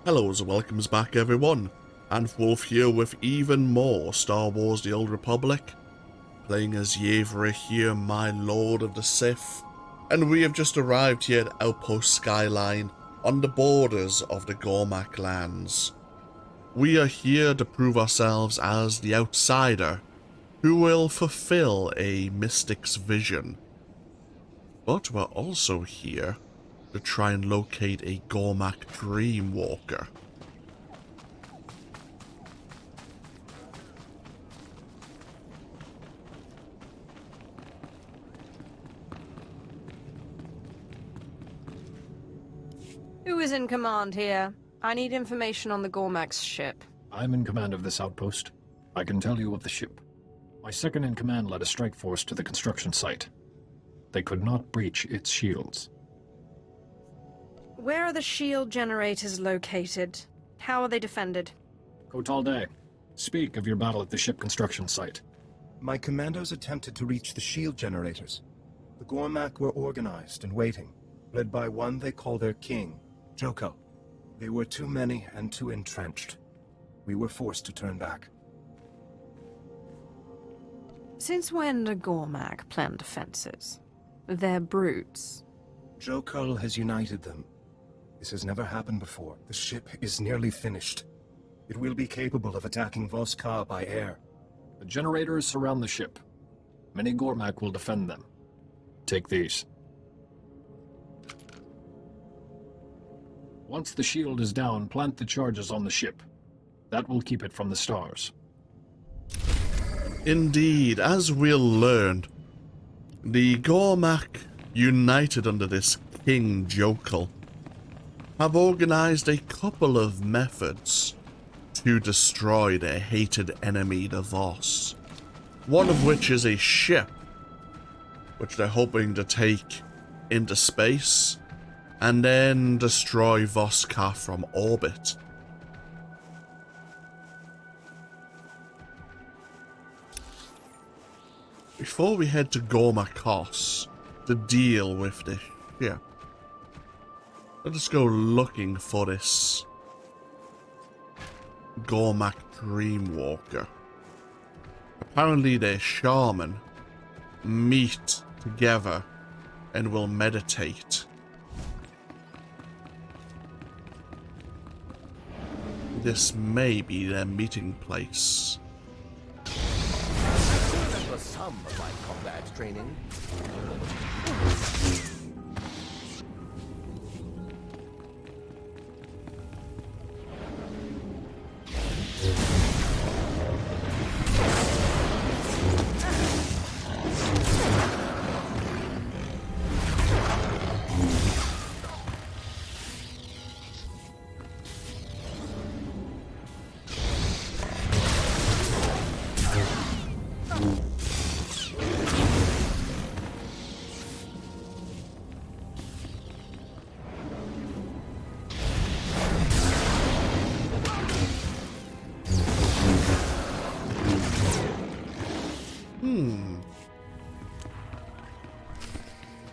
Hellos and welcomes back everyone, and Wolf here with even more Star Wars The Old Republic, playing as Yevrà here, my Lord of the Sith, and we have just arrived here at Outpost Skyline on the borders of the Gormak lands. We are here to prove ourselves as the outsider who will fulfill a mystic's vision, but we're also here to try and locate a Gormak Dreamwalker. Who is in command here? I need information on the Gormak's ship. I'm in command of this outpost. I can tell you of the ship. My second in command led a strike force to the construction site. They could not breach its shields. Where are the shield generators located? How are they defended? Kotalde, speak of your battle at the ship construction site. My commandos attempted to reach the shield generators. The Gormak were organized and waiting, led by one they call their king, Joko. They were too many and too entrenched. We were forced to turn back. Since when do Gormak plan defenses? They're brutes. Joko has united them. This has never happened before. The ship is nearly finished. It will be capable of attacking Voss by air. The generators surround the ship. Many Gormak will defend them. Take these. Once the shield is down, plant the charges on the ship. That will keep it from the stars. Indeed, as we'll learn, the Gormak, united under this King Jokal, have organized a couple of methods to destroy their hated enemy, the Voss. One of which is a ship, which they're hoping to take into space, and then destroy Voss from orbit. Before we head to Gorma-Koss to deal with this ship, let us go looking for this Gormak Dreamwalker. Apparently their shaman meet together and will meditate. This may be their meeting place. That was some of my combat training.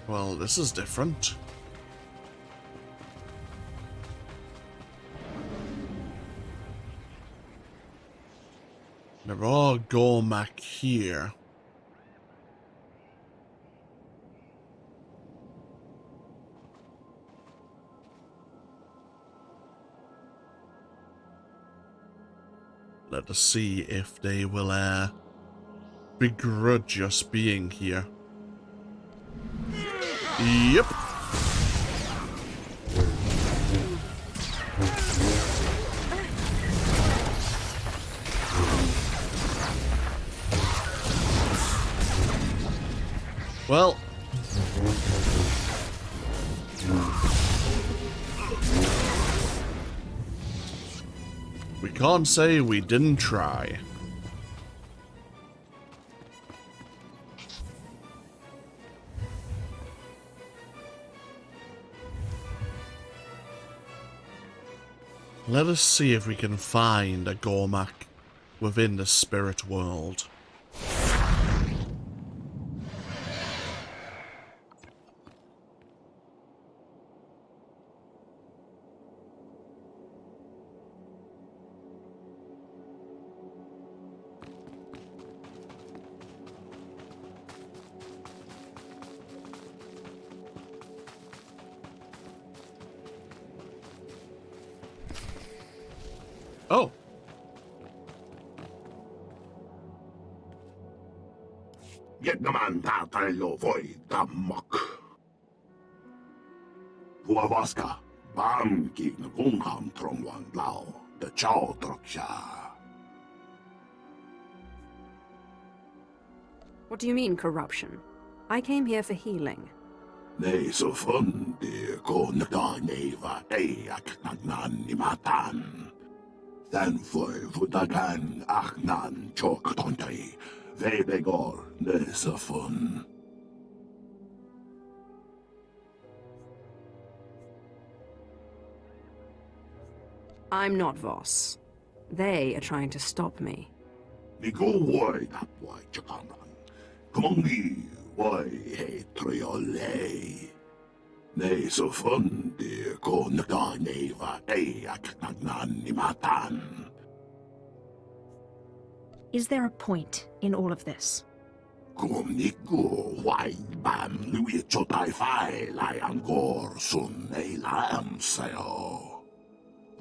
Well, this is different. There are Gormak here. Let us see if they will begrudge us being here. Yep. Well, we can't say we didn't try. Let us see if we can find a Gormak within the spirit world. Oh. Vietnaman tatailo voi tammak. Vuovaska, bamkin kungham trongwan lao, the chow troksha. What do you mean, corruption? I came here for healing. Nei so fundi ko neva eak nagnan ni matan. Then for vudagan achnan chok tontai, vebegor ne so fun. I'm not Voss. They are trying to stop me. Ni go woi that wai chakanan. Kongi wai he triole. Nei so fundi ko neva eak nagnan ni matan. Is there a point in all of this? Kumniku wai bam lui chotai fai lai angor sun ei lam sayo.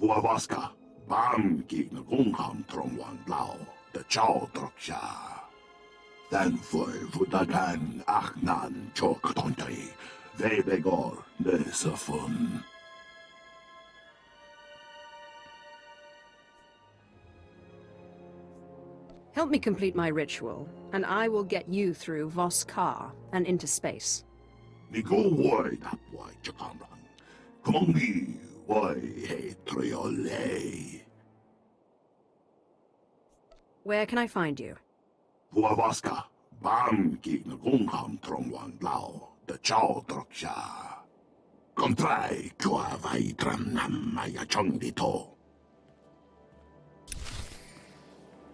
Huavaska bam ki ngungham trongwan lao the chow troksha. Then for vudagan achnan chok tontai vebegor nesafun. Help me complete my ritual, and I will get you through Voss Ka and into space. Ni go woi that wai chakanan. Kongi wai he triole. Where can I find you? Huavaska bam ki ngungham trongwan lao the chow troksha. Kontrai kua vai tram maya chongdito.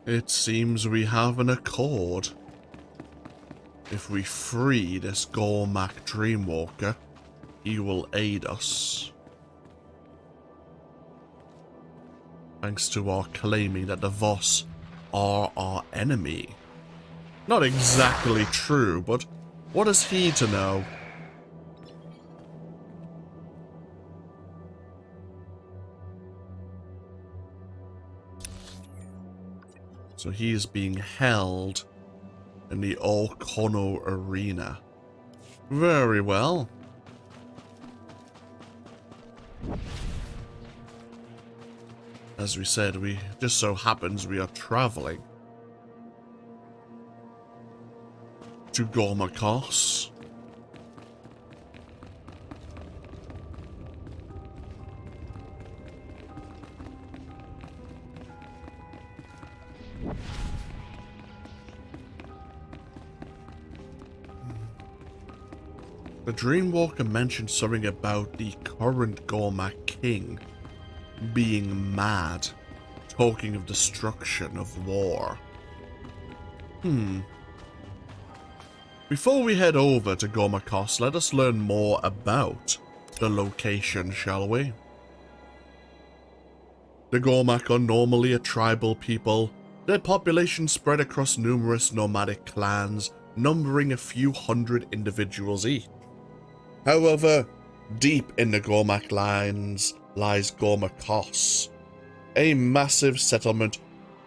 It seems we have an accord. If we free this Gormak Dreamwalker, he will aid us. Thanks to our claiming that the Voss are our enemy. Not exactly true, but what is he to know? So he is being held in the Orkono Arena. Very well. As we said, we just so happens we are traveling to Gorma-Koss. The Dreamwalker mentioned something about the current Gormak king being mad, talking of destruction, of war. Before we head over to Gorma-Koss, let us learn more about the location, shall we? The Gormak are normally a tribal people, their population spread across numerous nomadic clans, numbering a few hundred individuals each. However, deep in the Gormak lines lies Gorma-Koss, a massive settlement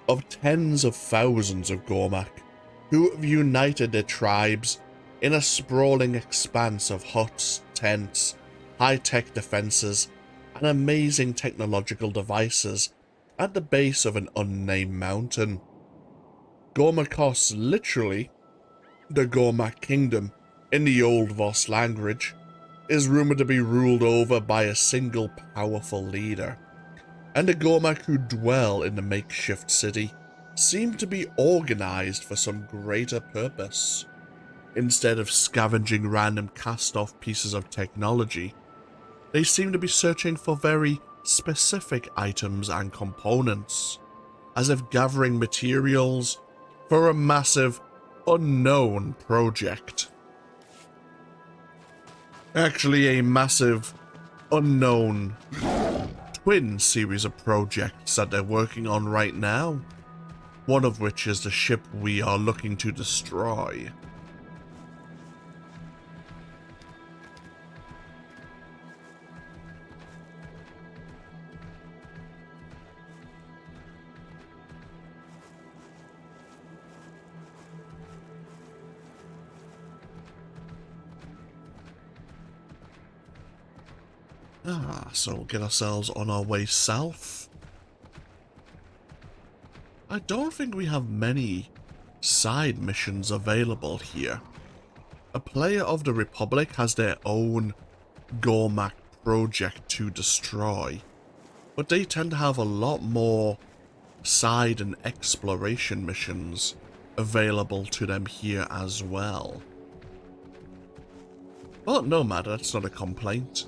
of tens of thousands of Gormak, who have united their tribes in a sprawling expanse of huts, tents, high-tech defenses, and amazing technological devices at the base of an unnamed mountain. Gorma-Koss, literally the Gormak Kingdom in the Old Voss language, is rumored to be ruled over by a single powerful leader, and the Gormak who dwell in the makeshift city seem to be organized for some greater purpose. Instead of scavenging random cast-off pieces of technology, they seem to be searching for very specific items and components, as if gathering materials for a massive, unknown project. Actually, a massive, unknown, twin series of projects that they're working on right now, one of which is the ship we are looking to destroy. So we'll get ourselves on our way south. I don't think we have many side missions available here. A player of the Republic has their own Gorma project to destroy, but they tend to have a lot more side and exploration missions available to them here as well. But no matter, that's not a complaint.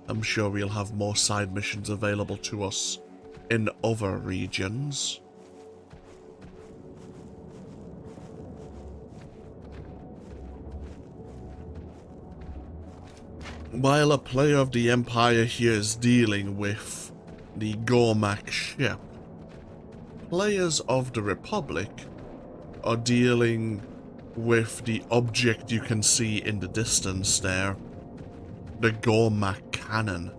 I'm sure we'll have more side missions available to us in other regions. While a player of the Empire here is dealing with the Gorma ship, players of the Republic are dealing with the object you can see in the distance there, the Gorma cannon,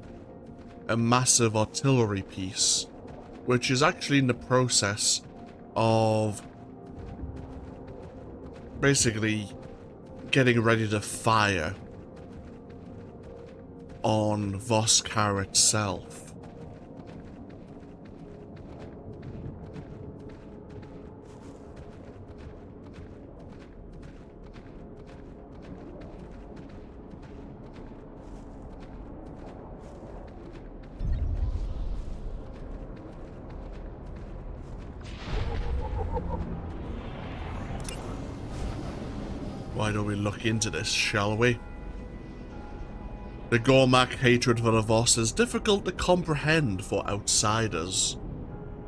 a massive artillery piece, which is actually in the process of basically getting ready to fire on Voss itself. Why don't we look into this, shall we? The Gorma hatred for the Voss is difficult to comprehend for outsiders.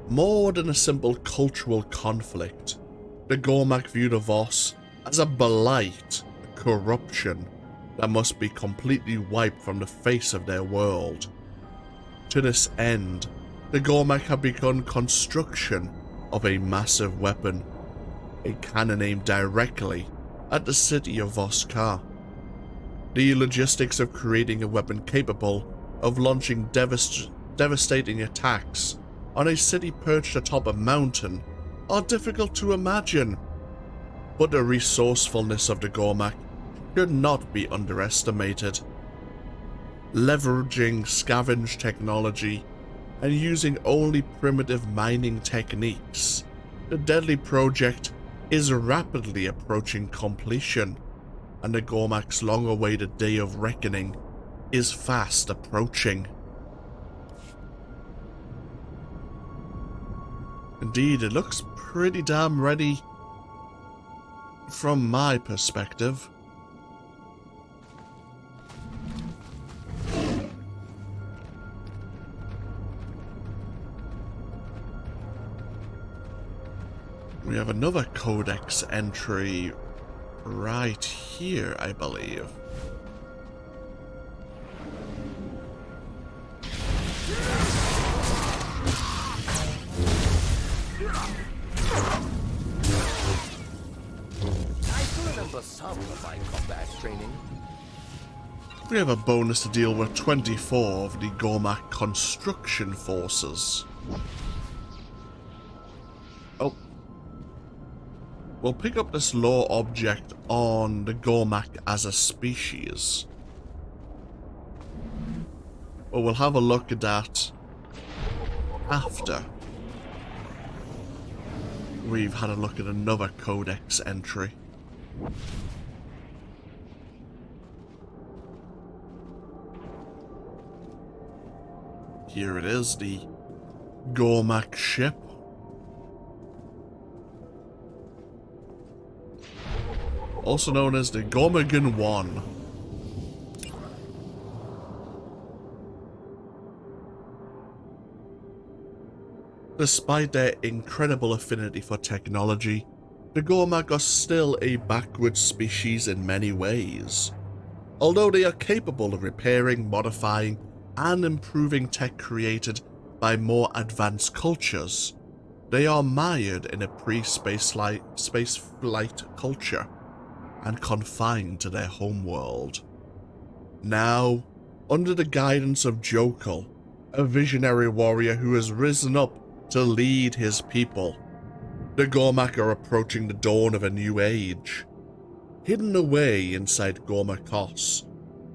More than a simple cultural conflict, the Gorma view the Voss as a blight, a corruption that must be completely wiped from the face of their world. To this end, the Gorma have begun construction of a massive weapon, a cannon aimed directly at the city of Voss. The logistics of creating a weapon capable of launching devastating attacks on a city perched atop a mountain are difficult to imagine, but the resourcefulness of the Gorma should not be underestimated. Leveraging scavenge technology and using only primitive mining techniques, the deadly project is rapidly approaching completion, and the Gorma's long-awaited day of reckoning is fast approaching. Indeed, it looks pretty damn ready from my perspective. We have another codex entry right here, I believe. I still remember some of my combat training. We have a bonus to deal with 24 of the Gorma construction forces. Oh. We'll pick up this lore object on the Gorma as a species. But we'll have a look at that after we've had a look at another codex entry. Here it is, the Gorma ship. Also known as the Gormegan-1. Despite their incredible affinity for technology, the Gorma are still a backward species in many ways. Although they are capable of repairing, modifying, and improving tech created by more advanced cultures, they are mired in a pre-space flight culture and confined to their homeworld. Now, under the guidance of Jokal, a visionary warrior who has risen up to lead his people, the Gorma are approaching the dawn of a new age. Hidden away inside Gorma-Koss,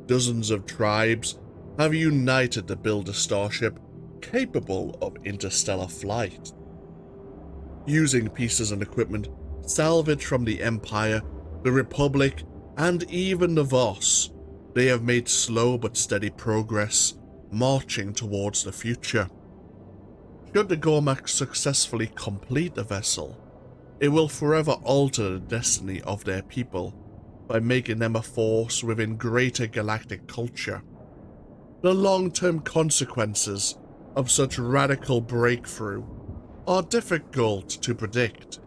dozens of tribes have united to build a starship capable of interstellar flight. Using pieces and equipment salvaged from the Empire, the Republic, and even the Voss, they have made slow but steady progress, marching towards the future. Should the Gorma successfully complete the vessel, it will forever alter the destiny of their people by making them a force within greater galactic culture. The long-term consequences of such radical breakthrough are difficult to predict,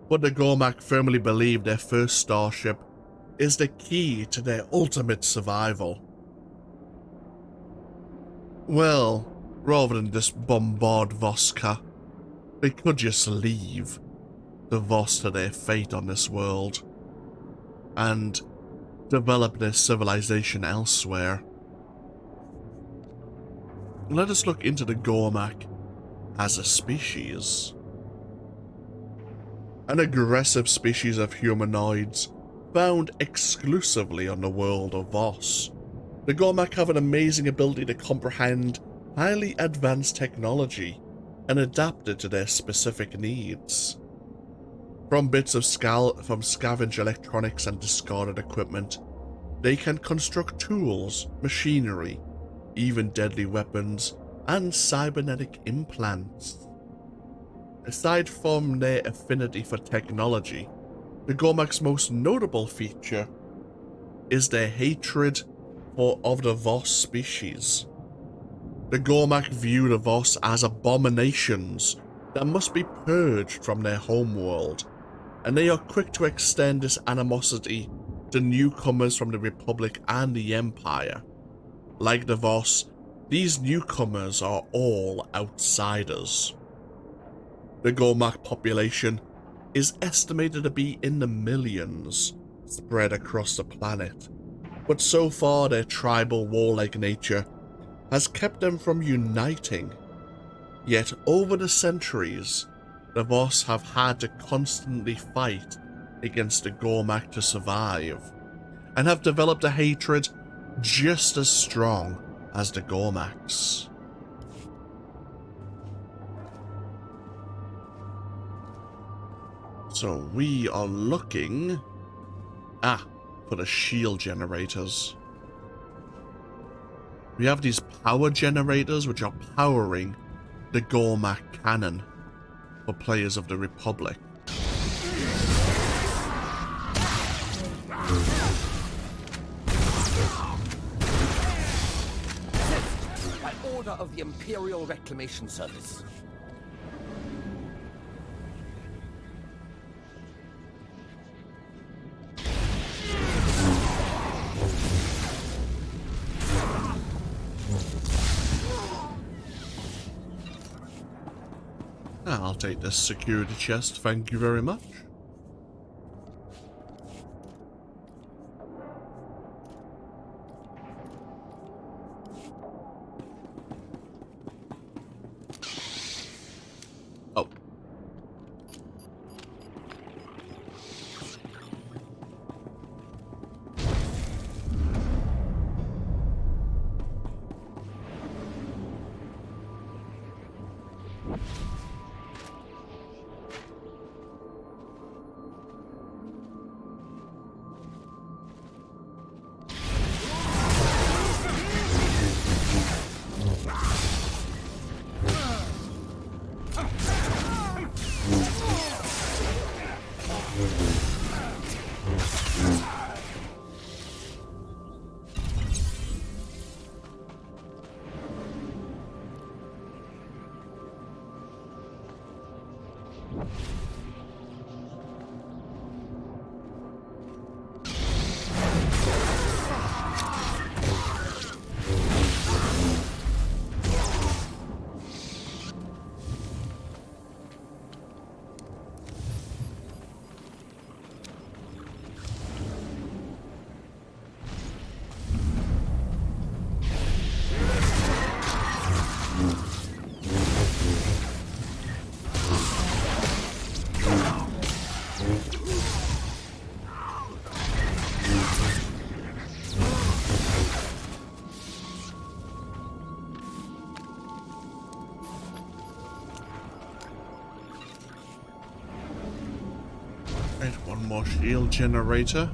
but the Gorma firmly believe their first starship is the key to their ultimate survival. Well, rather than just bombard Voska, they could just leave the Voss to their fate on this world and develop their civilization elsewhere. Let us look into the Gorma as a species. An aggressive species of humanoids found exclusively on the world of Voss. The Gorma have an amazing ability to comprehend highly advanced technology and adapt it to their specific needs. From bits of scavenged electronics and discarded equipment, they can construct tools, machinery, even deadly weapons, and cybernetic implants. Aside from their affinity for technology, the Gorma's most notable feature is their hatred of the Voss species. The Gorma view the Voss as abominations that must be purged from their homeworld, and they are quick to extend this animosity to newcomers from the Republic and the Empire. Like the Voss, these newcomers are all outsiders. The Gorma population is estimated to be in the millions, spread across the planet, but so far their tribal warlike nature has kept them from uniting. Yet over the centuries, the Voss have had to constantly fight against the Gorma to survive, and have developed a hatred just as strong as the Gorma. So we are looking for the shield generators. We have these power generators which are powering the Gorma cannon for players of the Republic. By order of the Imperial Reclamation Service. I'll take this security chest, thank you very much. Oh. more shield generator.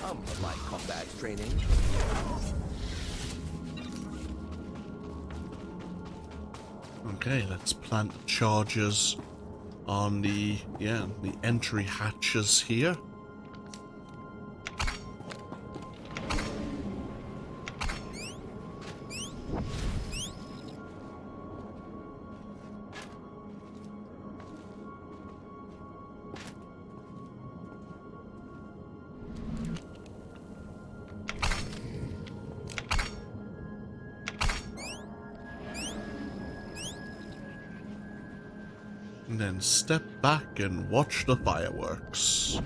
Of my combat training. Okay, let's plant charges on the entry hatches here. And then step back and watch the fireworks.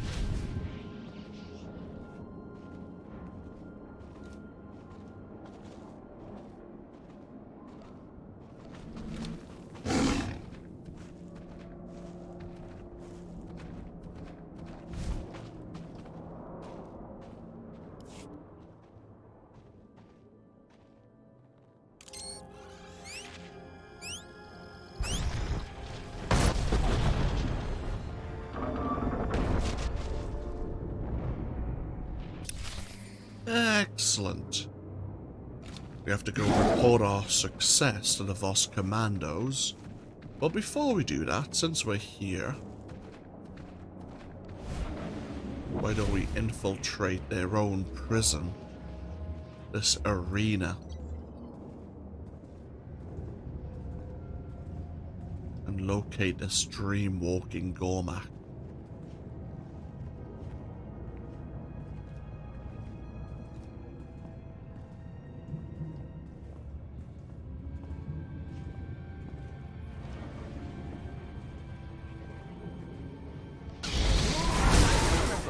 Excellent. We have to go report our success to the Voss commandos. But before we do that, since we're here, why don't we infiltrate their own prison? This arena. And locate this dream-walking Gorma.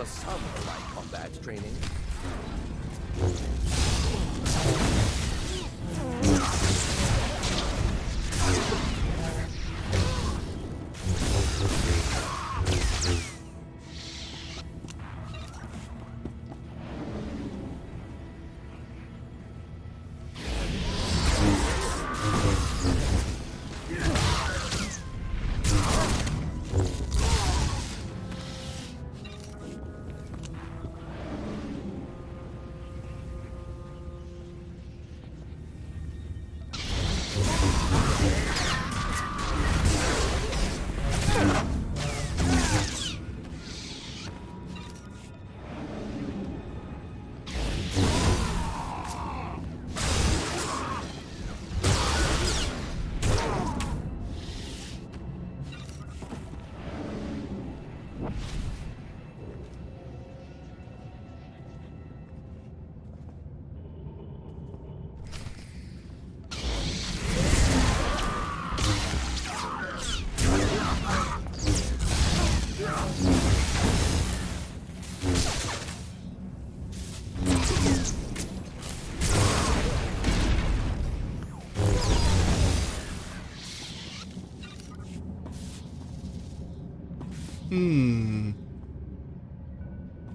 Some of my combat training.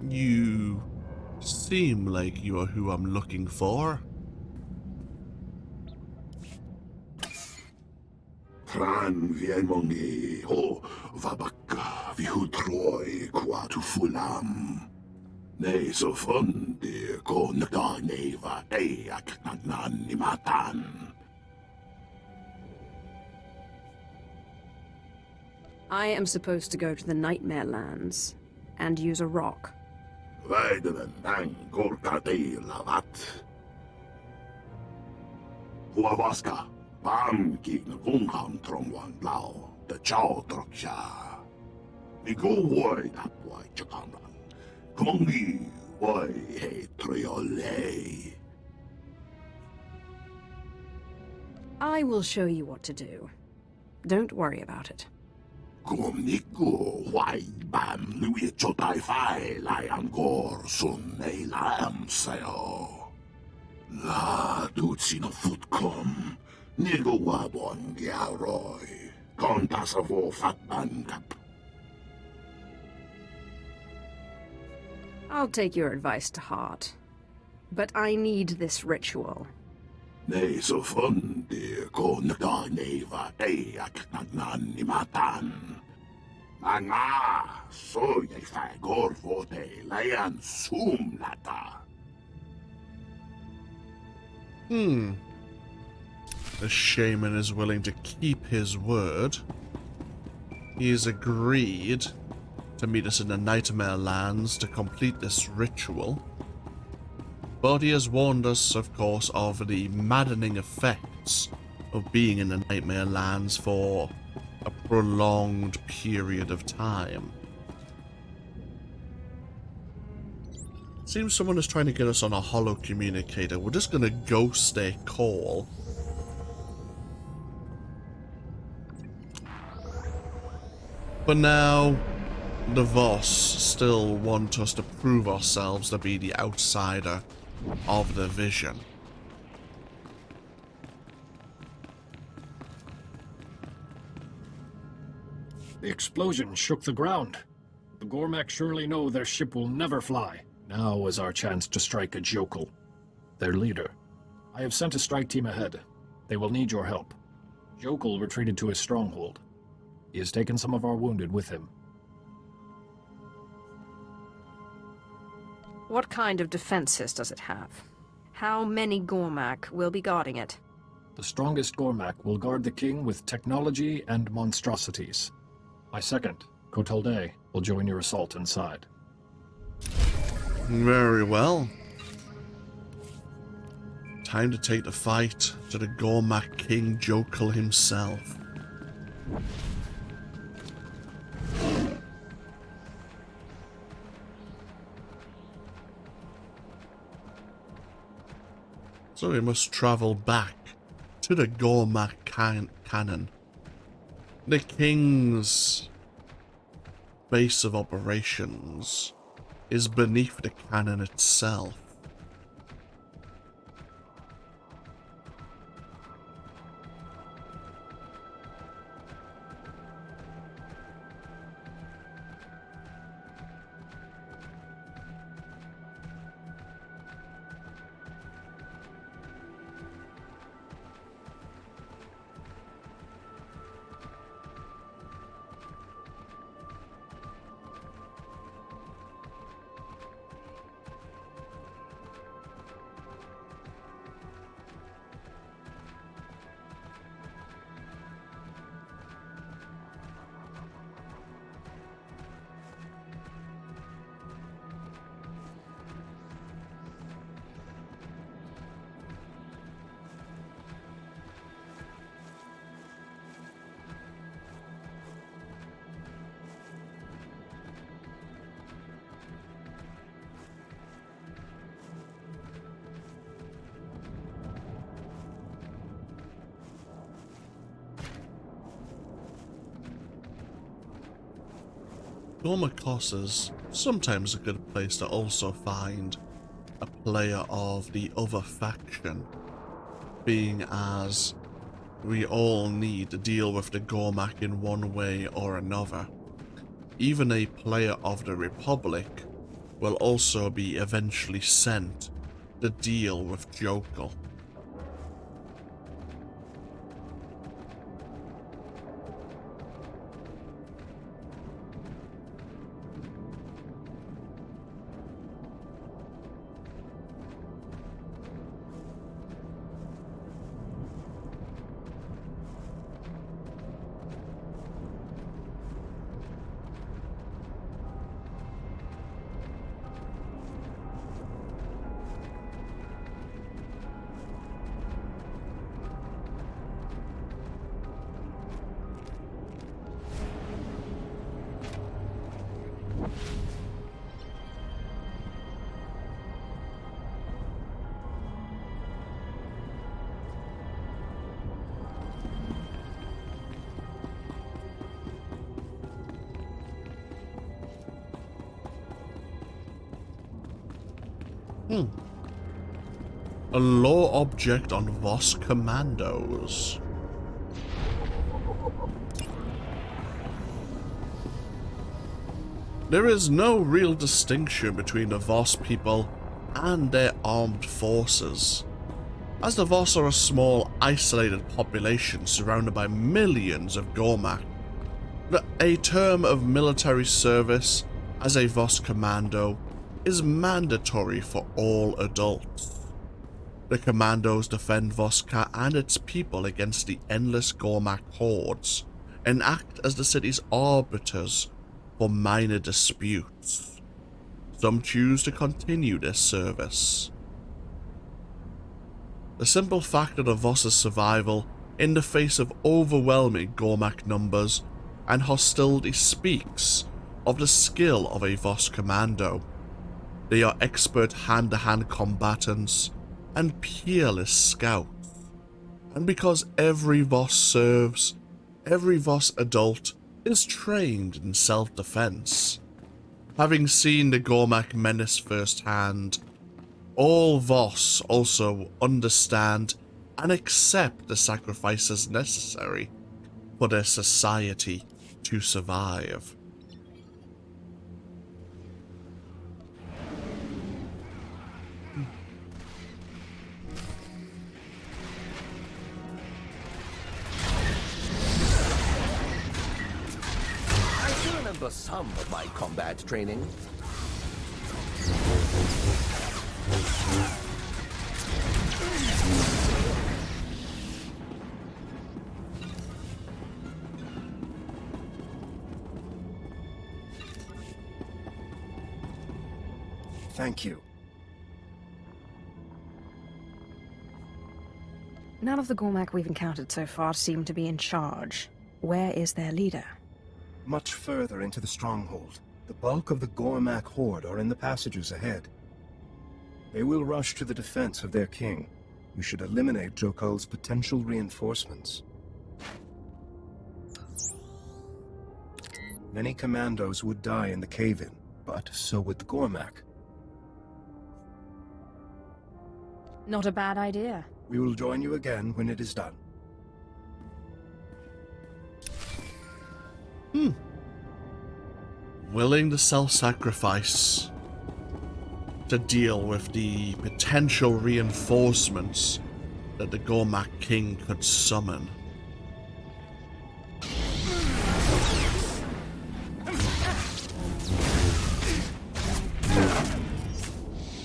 You seem like you are who I'm looking for. Tran vienmongi ho vabaka vihutroi quatu fulam. Ne so fondi ko neva eak nagnan nimatan. I am supposed to go to the Nightmare Lands and use a rock. Väidelen näin korkateelavat. Huavaska, pamkin kunhan tromwan lao, the chautroksha. Niku voi tapwai chakanan. Kumongi voi he triole. I will show you what to do. Don't worry about it. Kumniku huai bam lui chotai fai layan gor sun ei lam sayo. La dutsino futkom. Nigo wabon giaroi. Kontasavo fatbankap. I'll take your advice to heart. But I need this ritual. Nei so fundi ko nagdaneva eak nagnanimatan. Mga so yay fagor vote layan sumlata. The shaman is willing to keep his word. He has agreed to meet us in the Nightmare Lands to complete this ritual. But he has warned us, of course, of the maddening effects of being in the Nightmare Lands for a prolonged period of time. Seems someone is trying to get us on a holo communicator. We're just gonna ghost a call. But now, the Voss still want us to prove ourselves to be the outsider of the vision. The explosion shook the ground. The Gormak surely know their ship will never fly. Now is our chance to strike a Jokul, their leader. I have sent a strike team ahead. They will need your help. Jokul retreated to his stronghold. He has taken some of our wounded with him. What kind of defenses does it have? How many Gormak will be guarding it? The strongest Gormak will guard the king with technology and monstrosities. My second, Kotalde, will join your assault inside. Very well. Time to take the fight to the Gormak King Jokul himself. So we must travel back to the Gormak cannon. The King's base of operations is beneath the cannon itself. Gorma-Koss is sometimes a good place to also find a player of the other faction, being as we all need to deal with the Gormak in one way or another. Even a player of the Republic will also be eventually sent to deal with Jokul. A law object on Voss commandos. There is no real distinction between the Voss people and their armed forces, as the Voss are a small, isolated population surrounded by millions of Gormak. A term of military service as a Voss commando is mandatory for all adults. The commandos defend Voska and its people against the endless Gormak hordes, and act as the city's arbiters for minor disputes. Some choose to continue this service. The simple fact of the Voss's survival in the face of overwhelming Gormak numbers and hostility speaks of the skill of a Voss commando. They are expert hand-to-hand combatants and peerless scouts. And because every Voss serves, every Voss adult is trained in self-defense. Having seen the Gormak menace firsthand, all Voss also understand and accept the sacrifices necessary for their society to survive. I do remember some of my combat training. Thank you. None of the Gormak we've encountered so far seem to be in charge. Where is their leader? Much further into the stronghold. The bulk of the Gormak Horde are in the passages ahead. They will rush to the defense of their king. We should eliminate Jokul's potential reinforcements. Many commandos would die in the cave-in, but so would the Gormak. Not a bad idea. We will join you again when it is done. Willing to self-sacrifice to deal with the potential reinforcements that the Gormak king could summon.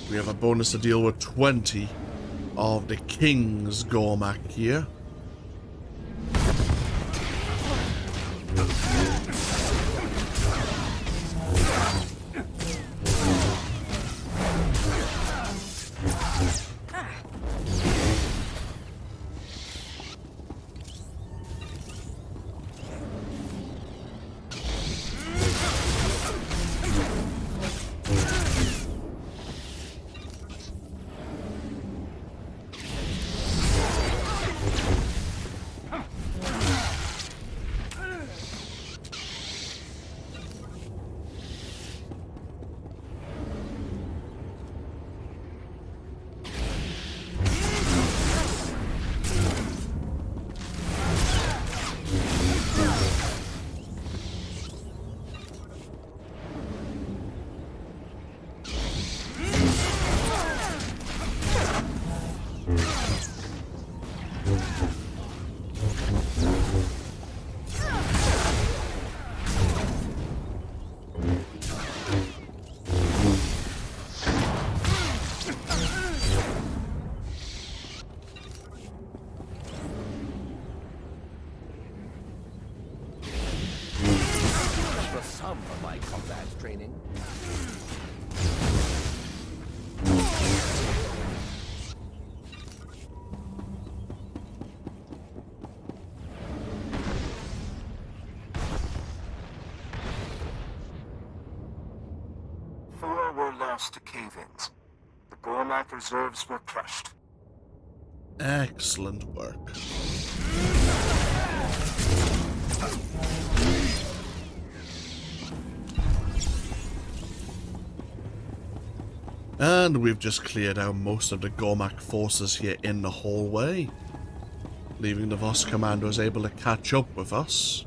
We have a bonus to deal with 20 of the king's Gormak here. Some of my combat training. Four were lost to cave-ins. The Gormak reserves were crushed. Excellent work. And we've just cleared out most of the Gorma forces here in the hallway, leaving the Voss commandos able to catch up with us.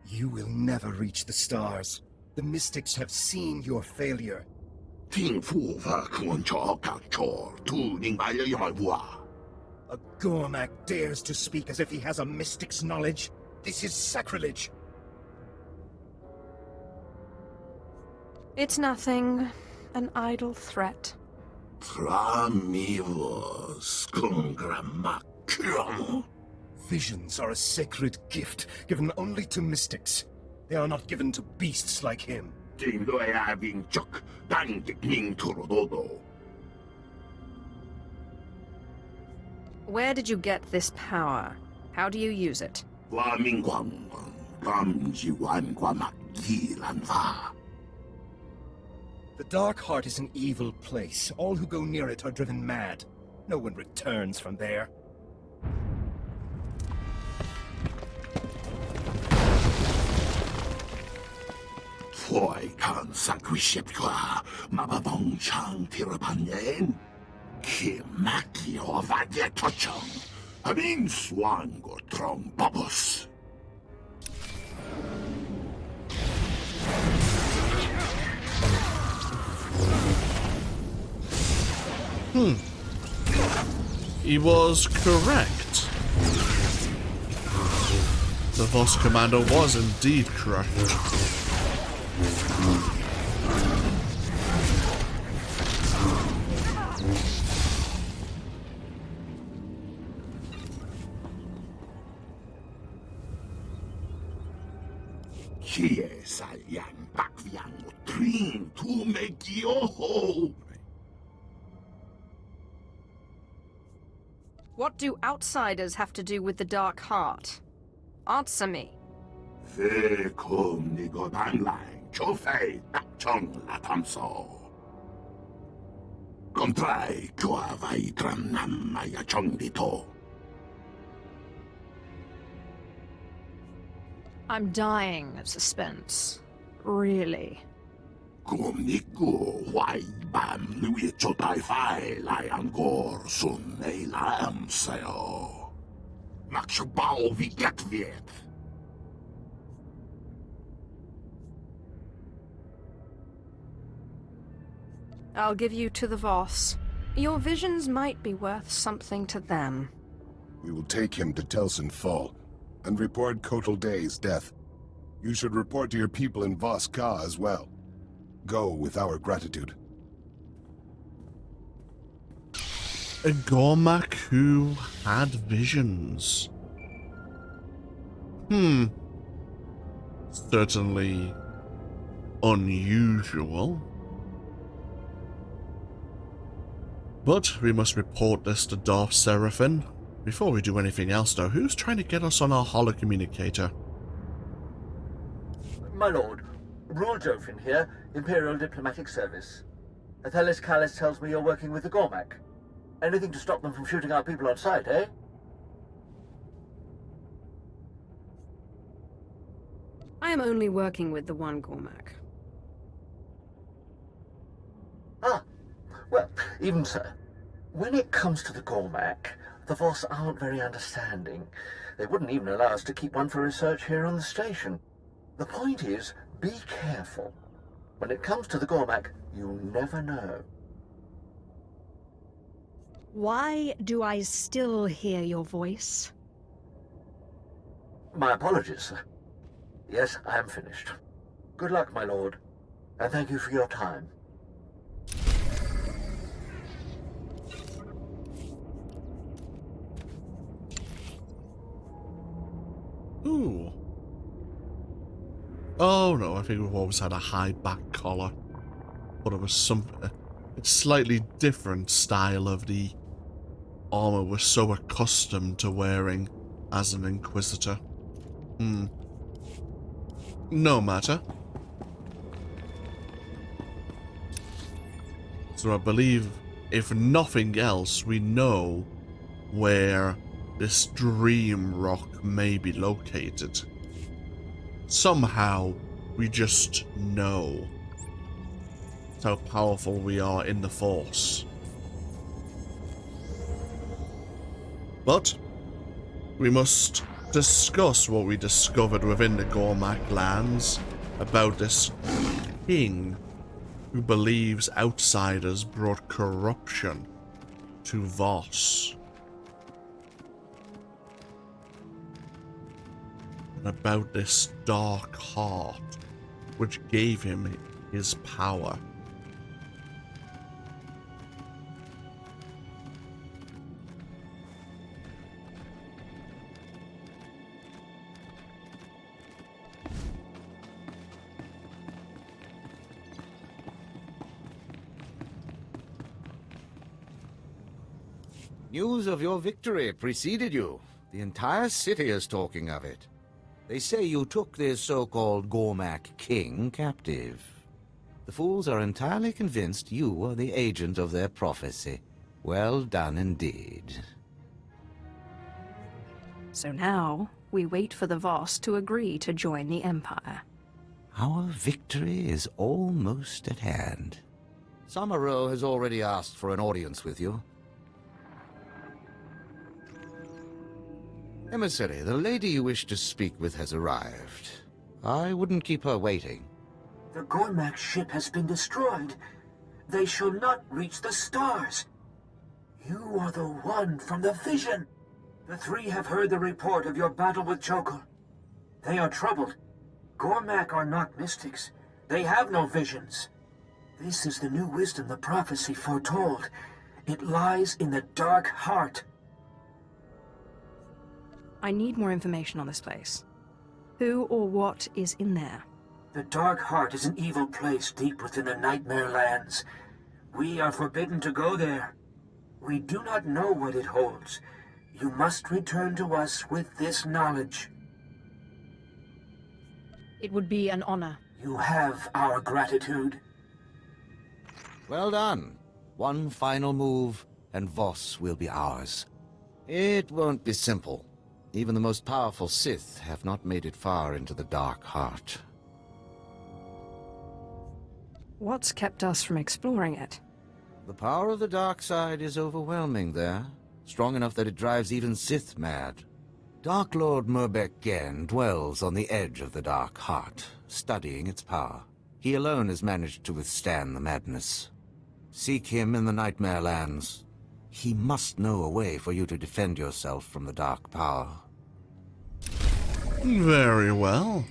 You will never reach the stars. The mystics have seen your failure. A Gormak dares to speak as if he has a mystic's knowledge. This is sacrilege. It's nothing. An idle threat. Visions are a sacred gift given only to mystics. They are not given to beasts like him. Where did you get this power? How do you use it? The Dark Heart is an evil place. All who go near it are driven mad. No one returns from there. He was correct. The Voss commander was indeed correct. What do outsiders have to do with the Dark Heart? Answer me. I'm dying of suspense. Really. I'll give you to the Voss. Your visions might be worth something to them. We will take him to Telsin Fall and report Kotal Day's death. You should report to your people in Voss-Ka as well. Go with our gratitude. A Gormak who had visions. Certainly unusual. But we must report this to Darth Seraphim. Before we do anything else though, who's trying to get us on our holocommunicator? My lord, Rule Jofin here, Imperial Diplomatic Service. Athelis Callis tells me you're working with the Gormak. Anything to stop them from shooting our people on sight, eh? I am only working with the one Gormak. Ah, well, even so. When it comes to the Gormak, the Voss aren't very understanding. They wouldn't even allow us to keep one for research here on the station. The point is, be careful. When it comes to the Gormak, you never know. Why do I still hear your voice? My apologies, sir. Yes, I am finished. Good luck, my lord, and thank you for your time. Ooh. Oh no, I think we've always had a high back collar. But it was a slightly different style of the armor we're so accustomed to wearing as an Inquisitor. No matter. So I believe, if nothing else, we know where this dream rock may be located. Somehow, we just know. That's how powerful we are in the Force. But we must discuss what we discovered within the Gormak lands about this king who believes outsiders brought corruption to Voss. And about this dark heart which gave him his power. News of your victory preceded you. The entire city is talking of it. They say you took this so-called Gormak king captive. The fools are entirely convinced you are the agent of their prophecy. Well done indeed. So now, we wait for the Voss to agree to join the Empire. Our victory is almost at hand. Samaro has already asked for an audience with you. Emissary, the lady you wish to speak with has arrived. I wouldn't keep her waiting. The Gormak ship has been destroyed. They shall not reach the stars. You are the one from the vision. The three have heard the report of your battle with Jokul. They are troubled. Gormak are not mystics. They have no visions. This is the new wisdom the prophecy foretold. It lies in the dark heart. I need more information on this place. Who or what is in there? The dark heart is an evil place deep within the Nightmare Lands. We are forbidden to go there. We do not know what it holds. You must return to us with this knowledge. It would be an honor. You have our gratitude. Well done. One final move, and Voss will be ours. It won't be simple. Even the most powerful Sith have not made it far into the dark heart. What's kept us from exploring it? The power of the dark side is overwhelming there, strong enough that it drives even Sith mad. Dark Lord Gormegan-1 dwells on the edge of the dark heart, studying its power. He alone has managed to withstand the madness. Seek him in the Nightmare Lands. He must know a way for you to defend yourself from the dark power. Very well.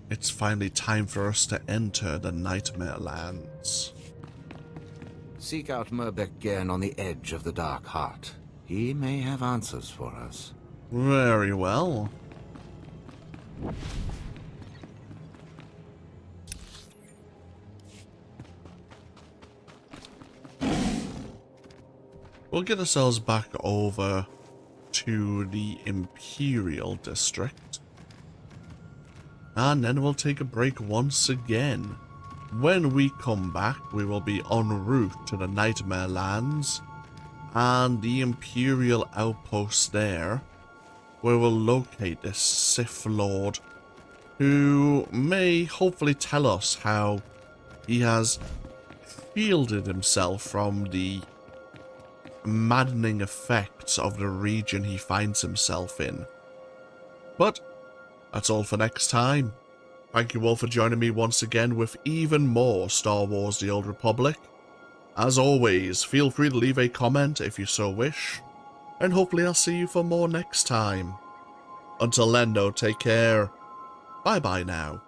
It's finally time for us to enter the Nightmare Lands. Seek out Gormegan-1 on the edge of the dark heart. He may have answers for us. Very well. We'll get ourselves back over to the Imperial District. And then we'll take a break once again. When we come back, we will be en route to the Nightmare Lands and the Imperial outpost there, where we'll locate this Sith Lord, who may hopefully tell us how he has shielded himself from the maddening effects of the region he finds himself in. But that's all for next time. Thank you all for joining me once again with even more Star Wars The Old Republic. As always, feel free to leave a comment if you so wish, and hopefully I'll see you for more next time. Until then though, take care. Bye bye now.